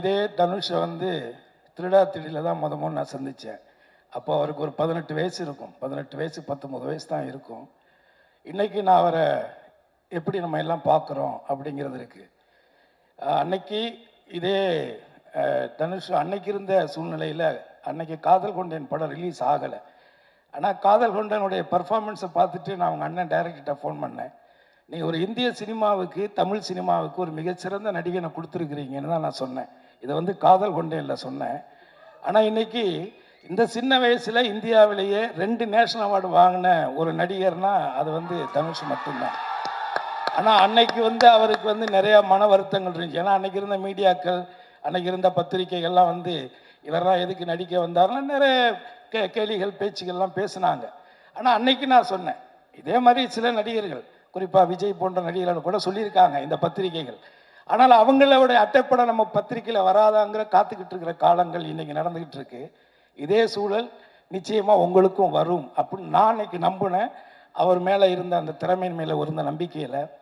இதே தனுஷை வந்து திருடா திருடியில் தான் முதல்ல நான் சந்தித்தேன். அப்போ அவருக்கு ஒரு 18 வயசு இருக்கும். 18 வயசு 19 வயசு தான் இருக்கும். இன்றைக்கி நான் அவரை எப்படி நம்ம எல்லாம் பார்க்குறோம் அப்படிங்கிறது இருக்குது. அன்னைக்கு இதே தனுஷ் அன்னைக்கு இருந்த சூழ்நிலையில் அன்னைக்கு காதல் கொண்டேன் படம் ரிலீஸ் ஆகலை. ஆனால் காதல் கொண்டனுடைய பர்ஃபார்மன்ஸை பார்த்துட்டு நான் அவங்க அண்ணன் டைரக்டர்கிட்ட ஃபோன் பண்ணேன். நீங்கள் ஒரு இந்திய சினிமாவுக்கு தமிழ் சினிமாவுக்கு ஒரு மிகச்சிறந்த நடிகனை கொடுத்துருக்குறீங்கன்னு தான் நான் சொன்னேன். இதை வந்து காதல் கொண்டேனில் சொன்னேன். ஆனால் இன்றைக்கி இந்த சின்ன வயசில் இந்தியாவிலேயே 2 நேஷனல் அவார்டு வாங்கின ஒரு நடிகர்னால் அது வந்து தனுஷ் மட்டும்தான். ஆனால் அன்னைக்கு வந்து அவருக்கு வந்து நிறையா மன வருத்தங்கள் இருந்துச்சு. ஏன்னா அன்றைக்கி இருந்த மீடியாக்கள், அன்றைக்கி இருந்த பத்திரிகைகள்லாம் வந்து இவரெல்லாம் எதுக்கு நடிக்க வந்தாருன்னா நிறைய கேலிகள் பேச்சுகள்லாம் பேசினாங்க. ஆனால் அன்னைக்கு நான் சொன்னேன், இதே மாதிரி சில நடிகர்கள் குறிப்பாக விஜய் போன்ற நடிகர்கள் கூட சொல்லியிருக்காங்க இந்த பத்திரிகைகள். ஆனால் அவங்களோட அட்டைப்படம் நம்ம பத்திரிகையில் வராதாங்கிற காத்துக்கிட்டு இருக்கிற காலங்கள் இன்றைக்கி நடந்துக்கிட்டு இருக்கு. இதே சூழல் நிச்சயமாக உங்களுக்கும் வரும் அப்படின்னு நான் இன்னைக்கு நம்பினேன். அவர் மேலே இருந்த அந்த திறமையின் மேலே இருந்த நம்பிக்கையில்